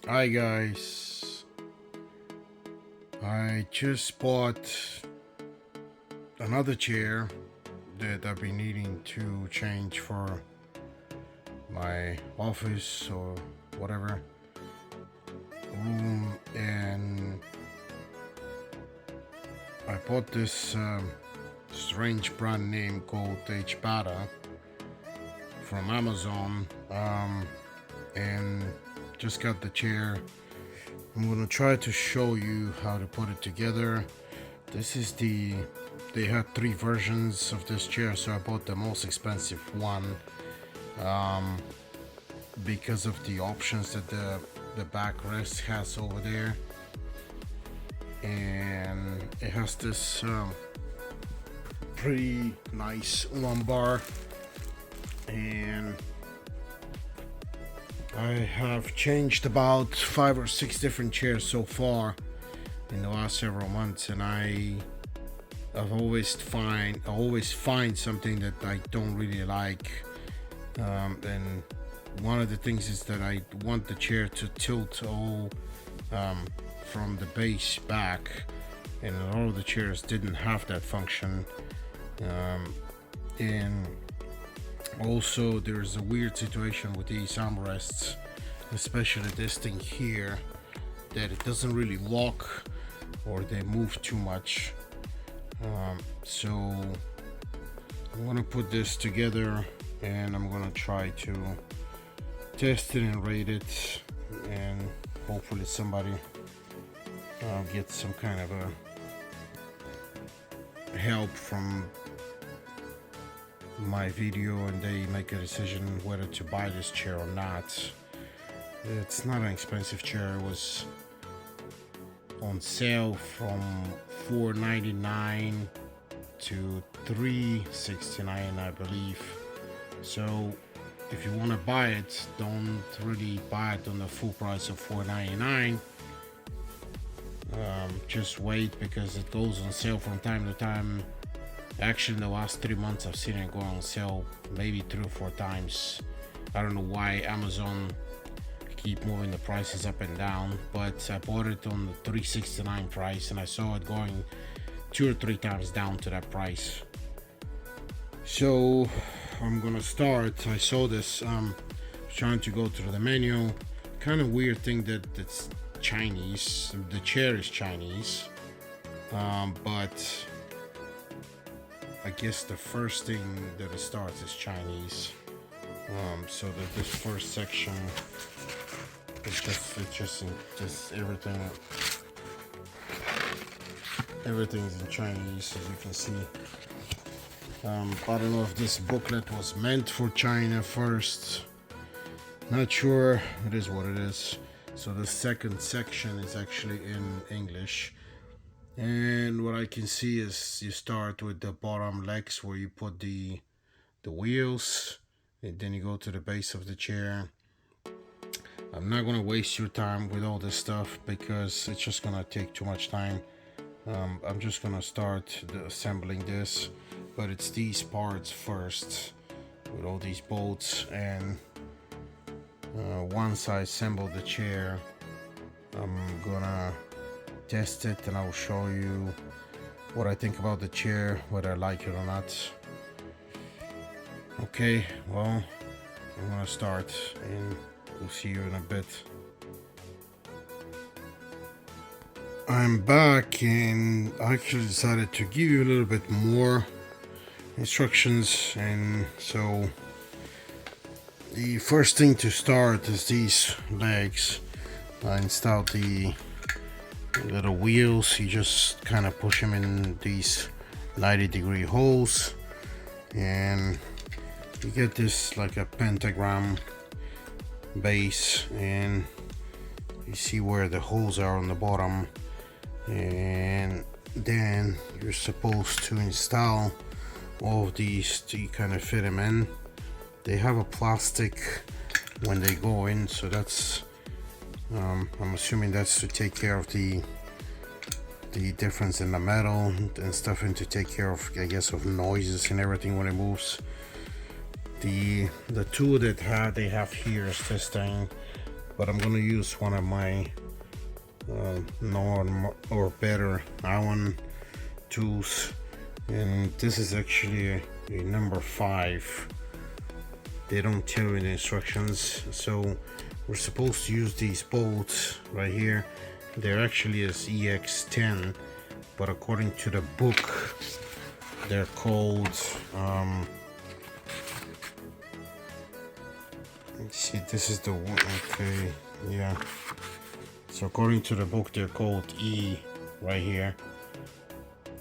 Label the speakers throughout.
Speaker 1: Hi guys, I just bought another chair that I've been needing to change for my office or whatever room, and I bought this strange brand name called Hbada from Amazon, and just got the chair. I'm gonna try to show you how to put it together. This is they had three versions of this chair, so I bought the most expensive one, um, because of the options that the backrest has over there, and it has this pretty nice lumbar. And I have changed about 5 or 6 different chairs so far in the last several months, and I've always find something that I don't really like, and one of the things is that I want the chair to tilt all from the base back, and a lot of the chairs didn't have that function, and also there's a weird situation with these armrests, especially this thing here, that it doesn't really lock or they move too much. So I'm gonna put this together and I'm gonna try to test it and rate it, and hopefully somebody gets some kind of a help from my video and they make a decision whether to buy this chair or not. It's not an expensive chair. It was on sale from $4.99 to $3.69, I believe. So if you want to buy it, don't really buy it on the full price of $4.99. Just wait, because it goes on sale from time to time. Actually, in the last 3 months I've seen it go on sale maybe 3 or 4 times. I don't know why Amazon keep moving the prices up and down, but I bought it on the $3.69 price and I saw it going 2 or 3 times down to that price. So I'm gonna start. I saw this, trying to go through the menu. Kind of weird thing that it's Chinese. The chair is Chinese, but I guess the first thing that it starts is Chinese. So that this first section is just everything's in Chinese, as you can see. I don't know if this booklet was meant for China first. Not sure. It is what it is. So the second section is actually in English. And what I can see is you start with the bottom legs where you put the wheels, and then you go to the base of the chair. I'm not gonna waste your time with all this stuff because it's just gonna take too much time. I'm just gonna start assembling this, but it's these parts first with all these bolts, and once I assemble the chair, I'm gonna test it and I'll show you what I think about the chair, whether I like it or not. Okay, well, I'm gonna start and we'll see you in a bit. I'm back and I actually decided to give you a little bit more instructions, and so the first thing to start is these legs. I installed the little wheels. You just kind of push them in these 90-degree holes and you get this like a pentagram base, and you see where the holes are on the bottom, and then you're supposed to install all of these to kind of fit them in. They have a plastic when they go in, so that's I'm assuming that's to take care of the difference in the metal and stuff, and to take care of, I guess, of noises and everything when it moves. The tool that they have here is this thing. but I'm gonna use one of my norm or better Allen tools, and this is actually a number 5. They don't tell you the instructions, so we're supposed to use these bolts right here. They're actually as EX10, but according to the book they're called let's see, this is the one. Okay, yeah, so according to the book they're called E right here,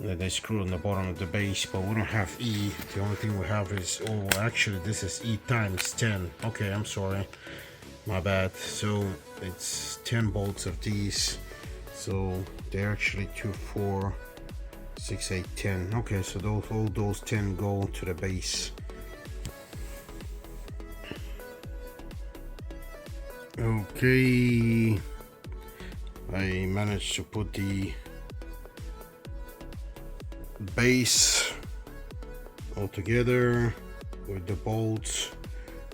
Speaker 1: that they screw on the bottom of the base, but we don't have E. The only thing we have is, oh, actually this is E times 10. Okay, I'm sorry, my bad. So it's 10 bolts of these, so they're actually 2, 4, 6, 8, 10. Okay, so all those 10 go to the base. Okay, I managed to put the base all together with the bolts.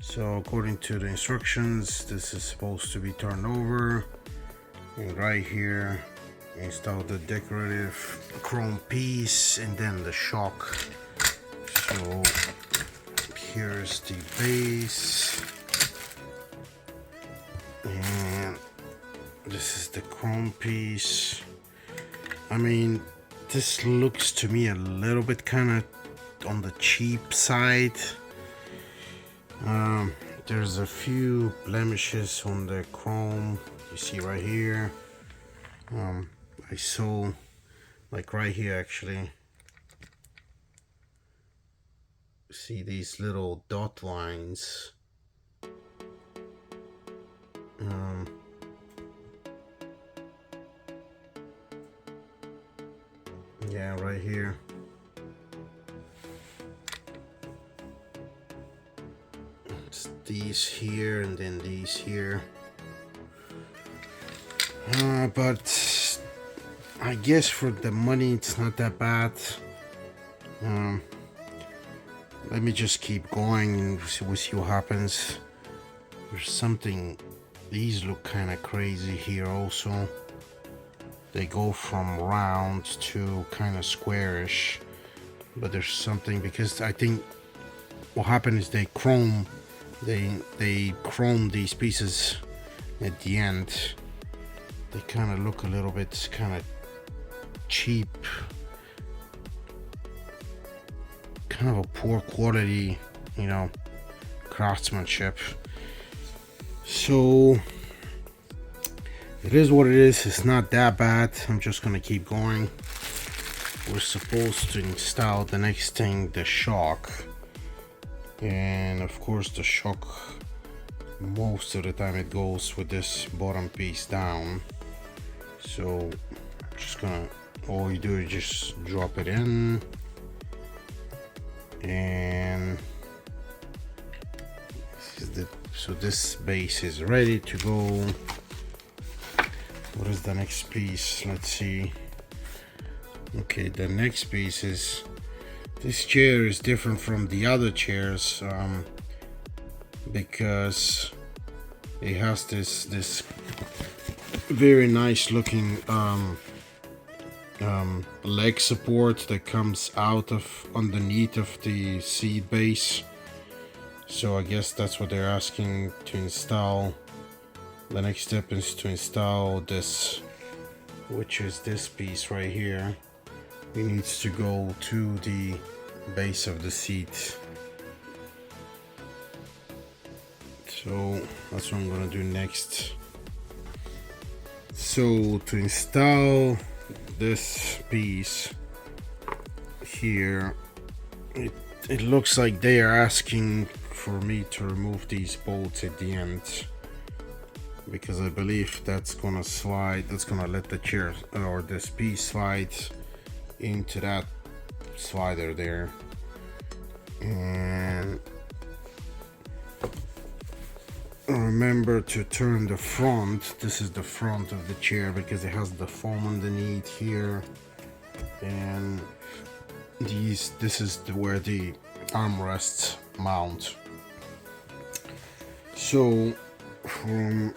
Speaker 1: So according to the instructions, this is supposed to be turned over, and right here install the decorative chrome piece and then the shock. So here's the base, and this is the chrome piece. I mean, this looks to me a little bit kind of on the cheap side. There's a few blemishes on the chrome, you see right here. I saw, like right here actually, see these little dot lines. Yeah, right here. It's these here and then these here. But I guess for the money it's not that bad. Let me just keep going and we'll see what happens. There's something, these look kind of crazy here also. They go from round to kind of squarish, but there's something, because I think what happened is they chrome these pieces at the end. They kind of look a little bit kind of cheap, kind of a poor quality, you know, craftsmanship. So it is what it is. It's not that bad. I'm just gonna keep going. We're supposed to install the next thing, the shock, and of course the shock most of the time it goes with this bottom piece down. So just gonna, all you do is just drop it in, and so this base is ready to go. What is the next piece? Let's see. Okay, the next piece is, this chair is different from the other chairs because it has this very nice looking leg support that comes out of underneath of the seat base. So I guess that's what they're asking to install. The next step is to install this, which is this piece right here. It needs to go to the base of the seat. So that's what I'm gonna do next. So to install this piece here, it looks like they are asking for me to remove these bolts at the end, because I believe that's gonna slide, that's gonna let the chair or this piece slide into that slider there. And remember to turn the front. This is the front of the chair because it has the foam underneath here, and this is where the armrests mount. So from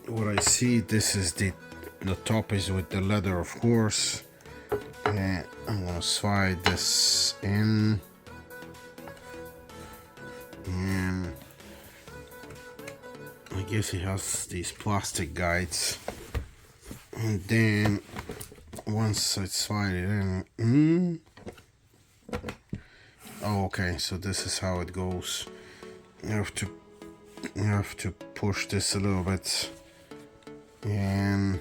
Speaker 1: what I see, this is the top is with the leather, of course, and I'm gonna slide this in, and I guess it has these plastic guides, and then once I slide it in, oh, okay, so this is how it goes. You have to push this a little bit, and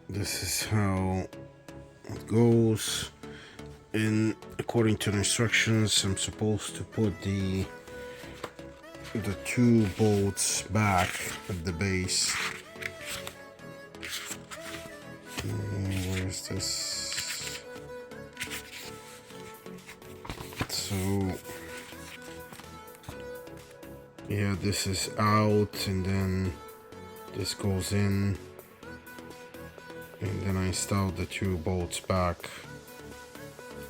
Speaker 1: this is how it goes. And according to the instructions, I'm supposed to put the 2 bolts back at the base. Where's this? So yeah, this is out, and then this goes in, and then I install the 2 bolts back,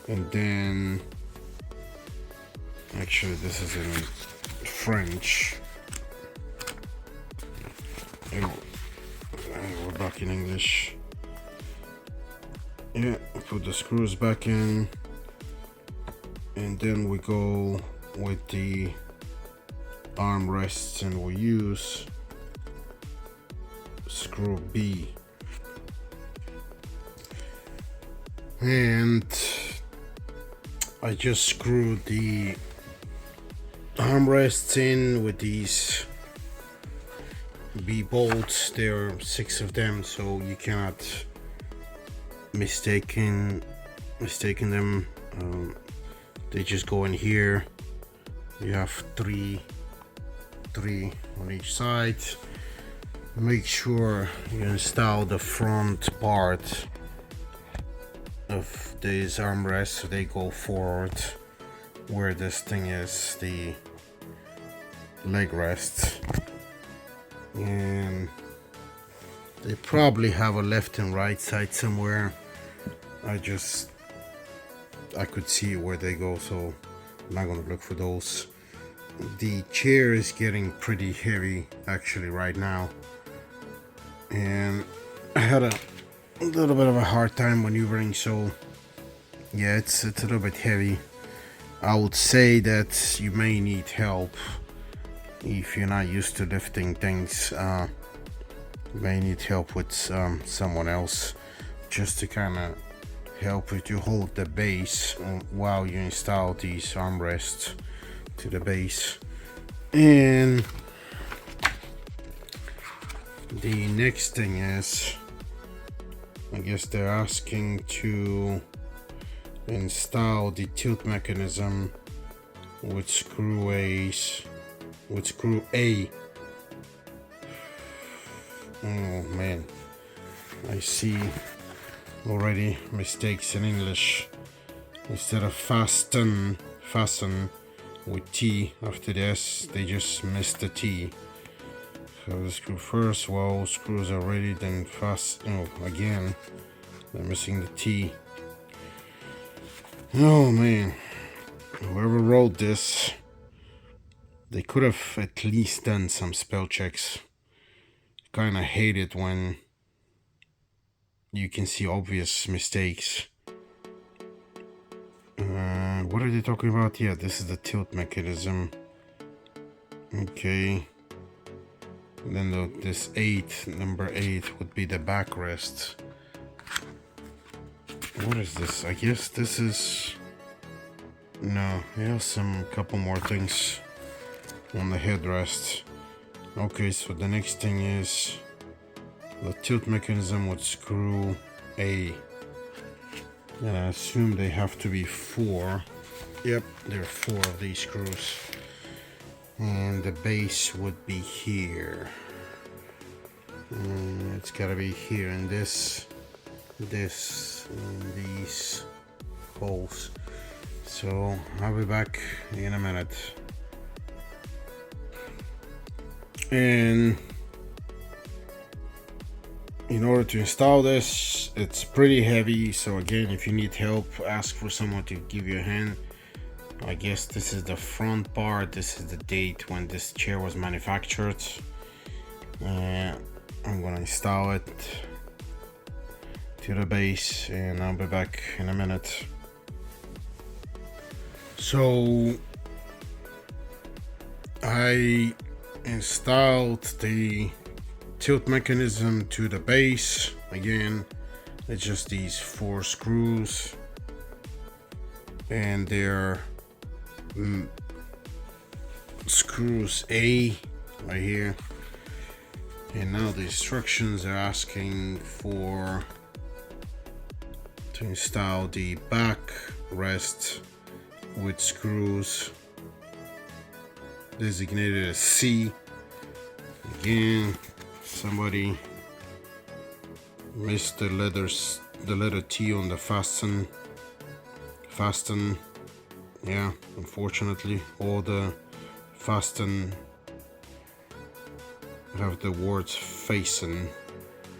Speaker 1: and then actually this is in French. We're back in English. Yeah, put the screws back in, and then we go with the armrests, and we use screw B. And I just screwed the armrests in with these B bolts. There are 6 of them, so you cannot mistaken them. They just go in here. You have three on each side. Make sure you install the front part of these armrests so they go forward where this thing is, the leg rest, and they probably have a left and right side somewhere. I could see where they go, so I'm not gonna look for those. The chair is getting pretty heavy actually right now, and I had a little bit of a hard time maneuvering, so yeah, it's a little bit heavy. I would say that you may need help if you're not used to lifting things. You may need help with someone else just to kind of help you to hold the base while you install these armrests to the base. And the next thing is, I guess they're asking to install the tilt mechanism with screw A. Oh man, I see already mistakes in English. Instead of fasten with T after the S, they just missed the T. So the screw first, well, screws are ready, then again, they're missing the T. Oh man, whoever wrote this, they could have at least done some spell checks. Kinda hate it when you can see obvious mistakes. What are they talking about? Yeah, this is the tilt mechanism. Okay. And then this number 8 would be the backrest. What is this? I guess this is... No, there's some couple more things on the headrest. Okay, so the next thing is the tilt mechanism with screw A. And I assume they have to be 4. Yep, there are 4 of these screws. And the base would be here. And it's gotta be here in this, and these holes. So I'll be back in a minute. And in order to install this, it's pretty heavy, so again, if you need help, ask for someone to give you a hand. I guess this is the front part. This is the date when this chair was manufactured. I'm gonna install it to the base and I'll be back in a minute. So I installed the tilt mechanism to the base. Again, it's just these 4 screws and they're screws A right here. And now the instructions are asking for to install the back rest with screws designated as C. Again, somebody missed the letter T on the fasten. Yeah, unfortunately, all the fasten have the words fasten,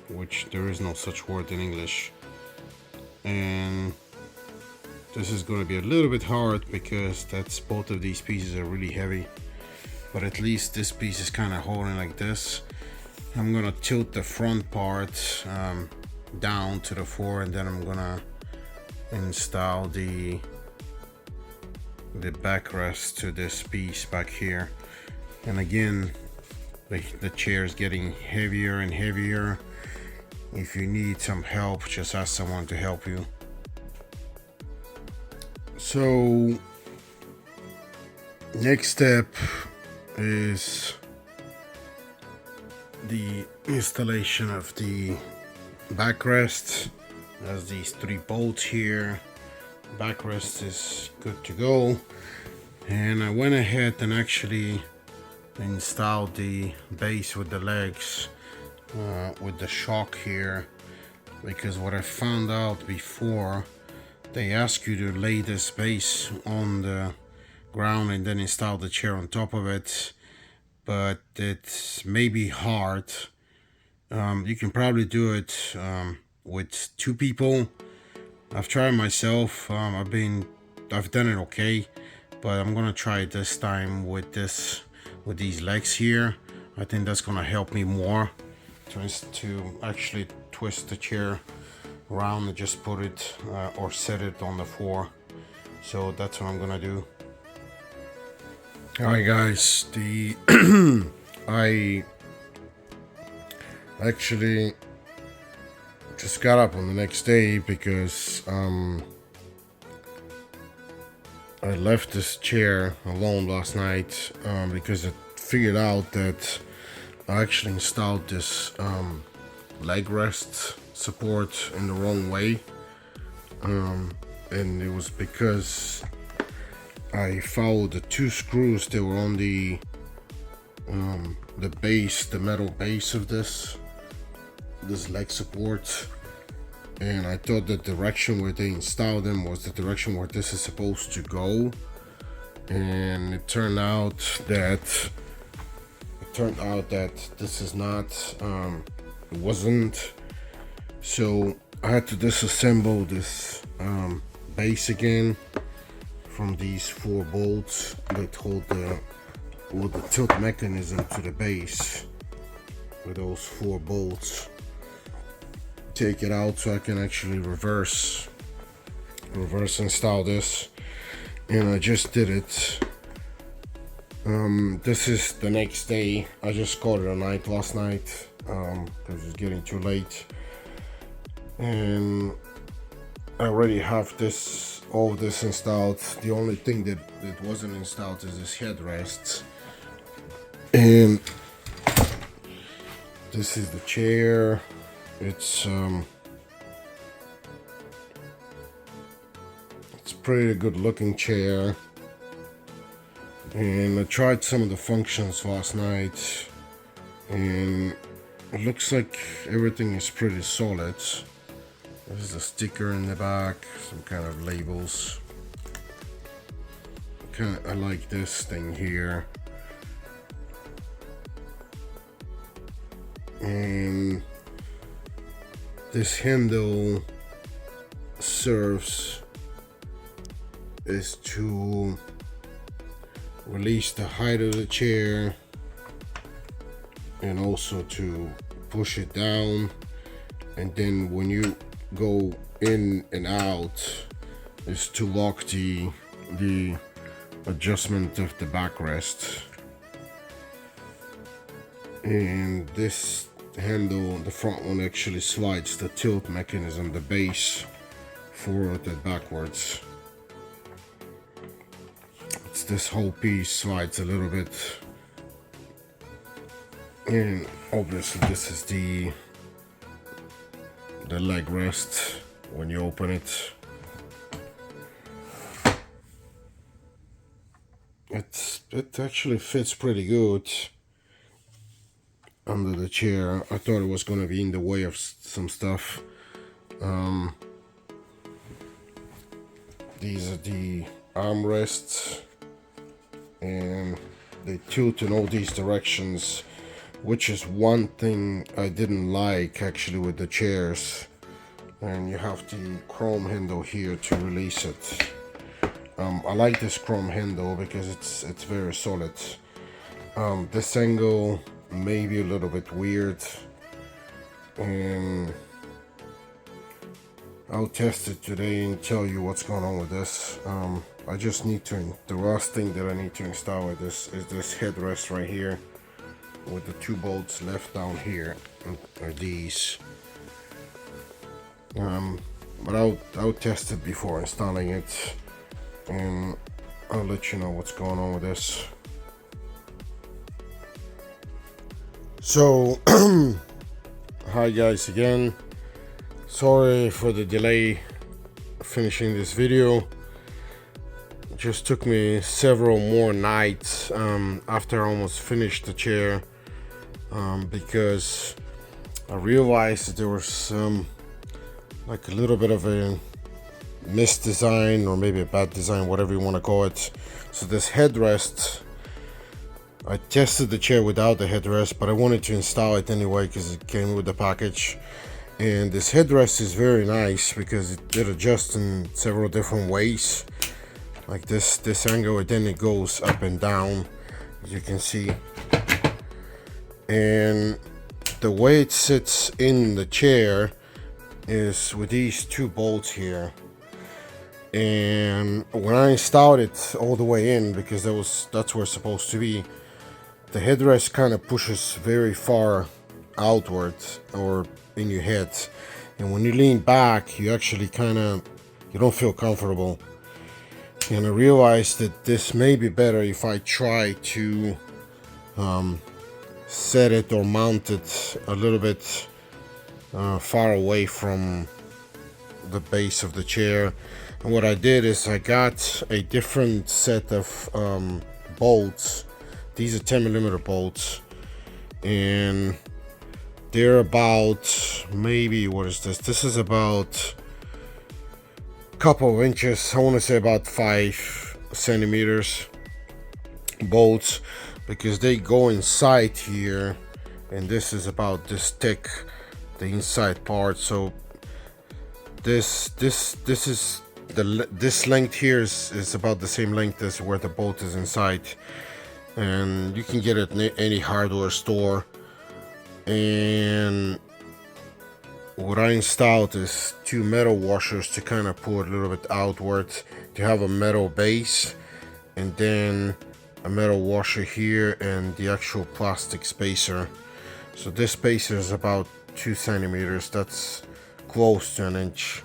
Speaker 1: which there is no such word in English. And this is going to be a little bit hard because both of these pieces are really heavy, but at least this piece is kind of holding like this. I'm gonna tilt the front part down to the floor, and then I'm gonna install the backrest to this piece back here. And again, the chair is getting heavier and heavier. If you need some help, just ask someone to help you. So next step is the installation of the backrest. There's these 3 bolts here. Backrest is good to go, and I went ahead and actually installed the base with the legs with the shock here, because what I found out before, they ask you to lay this base on the ground and then install the chair on top of it, but it's maybe hard. You can probably do it with 2 people. I've tried myself. I've done it okay, but I'm gonna try it this time with these legs here. I think that's gonna help me more to actually twist the chair around and just put it or set it on the floor. So that's what I'm gonna do. All right, guys. I actually just got up on the next day because I left this chair alone last night because I figured out that I actually installed this leg rest support in the wrong way, and it was because I followed the 2 screws that were on the base, the metal base of this leg support, and I thought the direction where they installed them was the direction where this is supposed to go, and it turned out that this is not, it wasn't. So I had to disassemble this base again from these 4 bolts that hold the tilt mechanism to the base. With those 4 bolts, take it out so I can actually reverse install this, and I just did it. This is the next day. I just called it a night last night because it's getting too late, and I already have all of this installed. The only thing that wasn't installed is this headrest, and this is the chair. It's pretty good looking chair, and I tried some of the functions last night, and it looks like everything is pretty solid. There's a sticker in the back, some kind of labels. I like this thing here, and this handle serves is to release the height of the chair and also to push it down, and then when you go in and out is to lock the adjustment of the backrest. And this handle, the front one, actually slides the tilt mechanism, the base, forward and backwards. It's this whole piece slides a little bit, and obviously this is the leg rest when you open it. It actually fits pretty good under the chair. I thought it was going to be in the way of some stuff. These are the armrests, and they tilt in all these directions, which is one thing I didn't like actually with the chairs. And you have the chrome handle here to release it. I like this chrome handle because it's very solid. This angle may be a little bit weird, and I'll test it today and tell you what's going on with this. I just need to, the last thing that I need to install with this is this headrest right here with the 2 bolts left down here, are these. But I'll test it before installing it, and I'll let you know what's going on with this. So hi guys again, sorry for the delay finishing this video. It just took me several more nights after I almost finished the chair, because I realized that there was like a little bit of a misdesign, or maybe a bad design, whatever you want to call it. So this headrest, I tested the chair without the headrest, but I wanted to install it anyway because it came with the package. And this headrest is very nice because it did adjust in several different ways, like this angle, and then it goes up and down, as you can see. And the way it sits in the chair is with these 2 bolts here. And when I installed it all the way in, because that's where it's supposed to be, the headrest kind of pushes very far outward or in your head, and when you lean back you actually you don't feel comfortable. And I realized that this may be better if I try to set it or mount it a little bit far away from the base of the chair. And what I did is I got a different set of bolts. These are 10mm bolts, and they're about, maybe, what is this? This is about a couple of inches. I want to say about 5 centimeters bolts, because they go inside here, and this is about this thick, the inside part. So this is this length here is about the same length as where the bolt is inside, and you can get it in any hardware store. And what I installed is 2 metal washers to kind of pull it a little bit outward, to have a metal base, and then a metal washer here, and the actual plastic spacer. So this spacer is about 2 centimeters. That's close to 1 inch.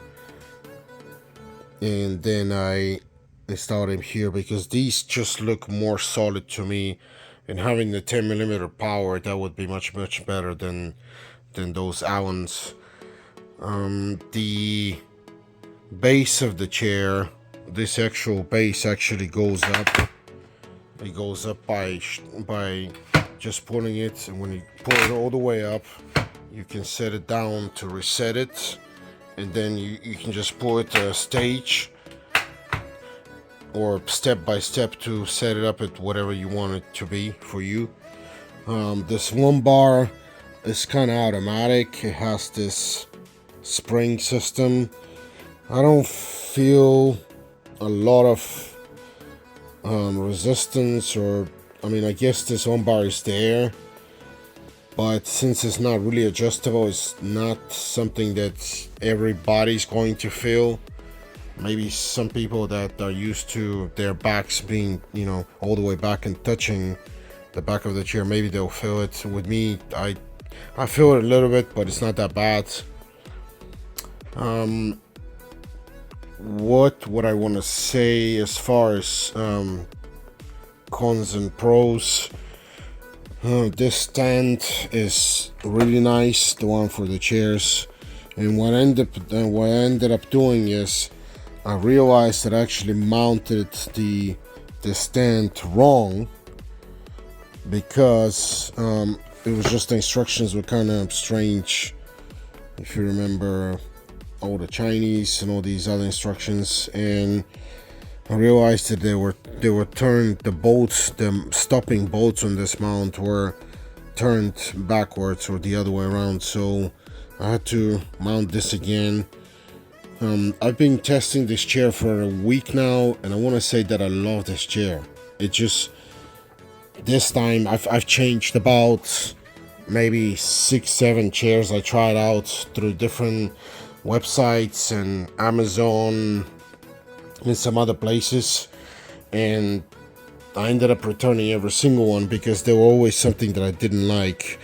Speaker 1: And then I installed them here because these just look more solid to me, and having the 10mm power, that would be much better than those Allens. The base of the chair, this actual base actually goes up. It goes up by just pulling it, and when you pull it all the way up, you can set it down to reset it, and then you can just pull it to a stage or step by step to set it up at whatever you want it to be for you. This lumbar is kind of automatic. It has this spring system. I don't feel a lot of resistance, or I mean, I guess this lumbar is there, but since it's not really adjustable, it's not something that everybody's going to feel. Maybe some people that are used to their backs being, you know, all the way back and touching the back of the chair, maybe they'll feel it. With me, I feel it a little bit, but it's not that bad. What I want to say as far as cons and pros. This stand is really nice, the one for the chairs. And what I ended up doing is I realized that I actually mounted the stand wrong, because it was just the instructions were kind of strange. If you remember all the Chinese and all these other instructions, and I realized that they were turned, the bolts, the stopping bolts on this mount were turned backwards or the other way around, so I had to mount this again. I've been testing this chair for a week now, and I want to say that I love this chair. It just, this time I've changed about maybe 6-7 chairs I tried out through different websites and Amazon and some other places, and I ended up returning every single one because there were always something that I didn't like.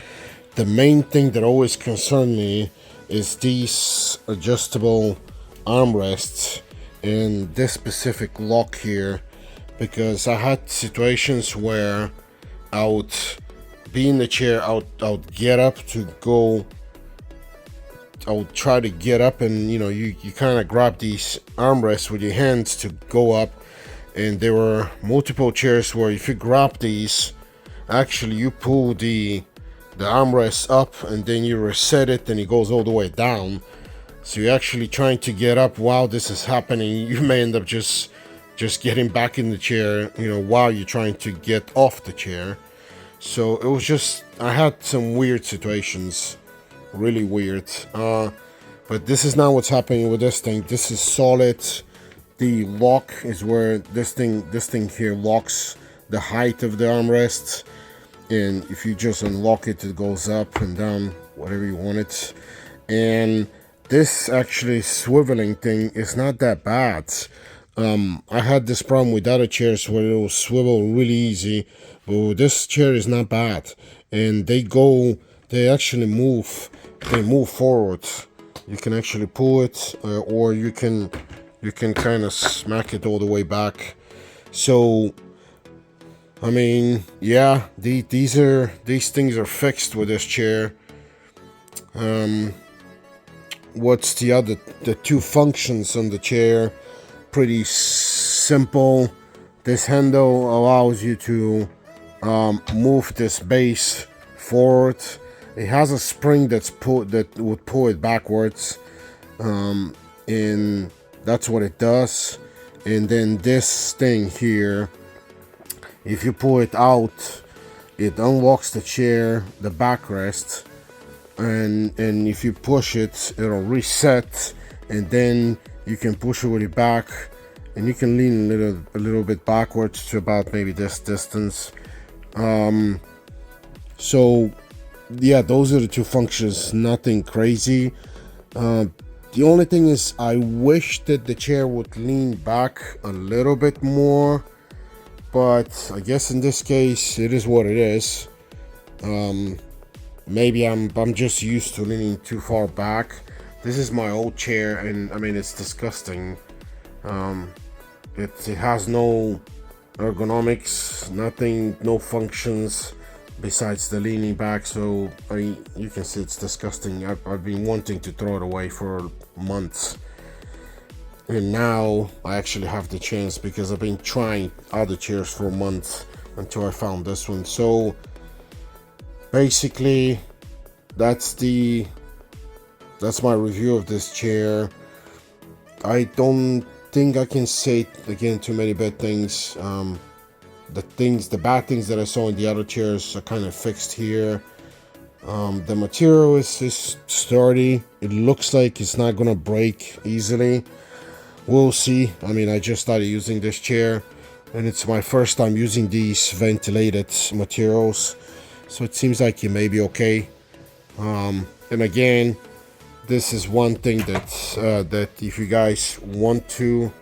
Speaker 1: The main thing that always concerned me is these adjustable armrests and this specific lock here, because I had situations where I would be in the chair, I would get up to go, I would try to get up, and you know, you kind of grab these armrests with your hands to go up, and there were multiple chairs where if you grab these, actually you pull the armrest up and then you reset it and it goes all the way down. So you're actually trying to get up while this is happening. You may end up just getting back in the chair, you know, while you're trying to get off the chair. So it was just, I had some weird situations, really weird. But this is not what's happening with this thing. This is solid. The lock is where this thing here locks the height of the armrest, and if you just unlock it, it goes up and down, whatever you want it. And this actually swiveling thing is not that bad. I had this problem with other chairs where it will swivel really easy, but this chair is not bad, and they actually move, they move forward. You can actually pull it, or you can kind of smack it all the way back. So I mean, yeah, these things are fixed with this chair. What's the two functions on the chair? Pretty simple. This handle allows you to move this base forward. It has a spring that would pull it backwards, and that's what it does. And then this thing here, if you pull it out, it unlocks the chair, the backrest, and if you push it, it'll reset, and then you can push it with it back, and you can lean a little bit backwards to about maybe this distance. So yeah, those are the two functions, nothing crazy. The only thing is, I wish that the chair would lean back a little bit more, but I guess in this case it is what it is. Maybe I'm just used to leaning too far back. This is my old chair, and I mean, it's disgusting. It has no ergonomics, nothing, no functions besides the leaning back. So I mean, you can see it's disgusting. I've been wanting to throw it away for months, and now I actually have the chance, because I've been trying other chairs for months until I found this one. So basically that's my review of this chair. I don't think I can say again too many bad things. The bad things that I saw in the other chairs are kind of fixed here. The material is sturdy. It looks like it's not gonna break easily. we'll see. I mean, I just started using this chair, and it's my first time using these ventilated materials, so it seems like it may be okay. And again, this is one thing that if you guys want to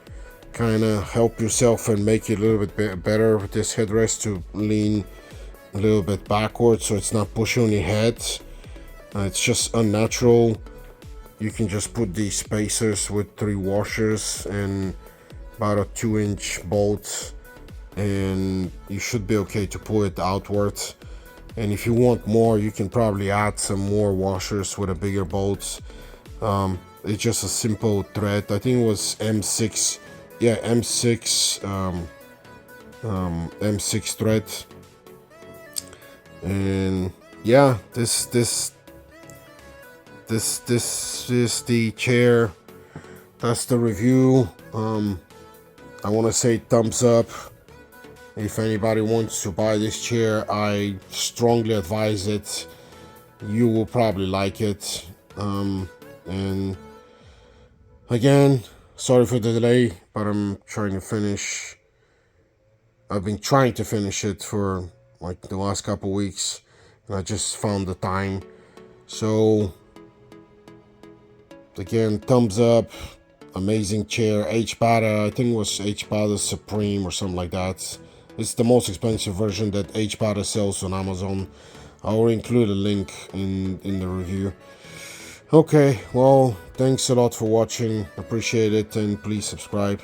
Speaker 1: kind of help yourself and make it a little bit better with this headrest, to lean a little bit backwards so it's not pushing on your head. It's just unnatural. You can just put these spacers with 3 washers and about a 2-inch bolt, and you should be okay to pull it outwards. And if you want more, you can probably add some more washers with a bigger bolt. It's just a simple thread. I think it was M6, yeah, M6 M6 thread. And yeah, this is the chair. That's the review. I want to say thumbs up. If anybody wants to buy this chair, I strongly advise it. You will probably like it. And again, sorry for the delay, but I'm trying to finish. I've been trying to finish it for like the last couple weeks, and I just found the time. So again, thumbs up. Amazing chair. Hbada, I think it was Hbada Supreme or something like that. It's the most expensive version that Hbada sells on Amazon. I'll include a link in the review. Okay, well, thanks a lot for watching. Appreciate it, and please subscribe.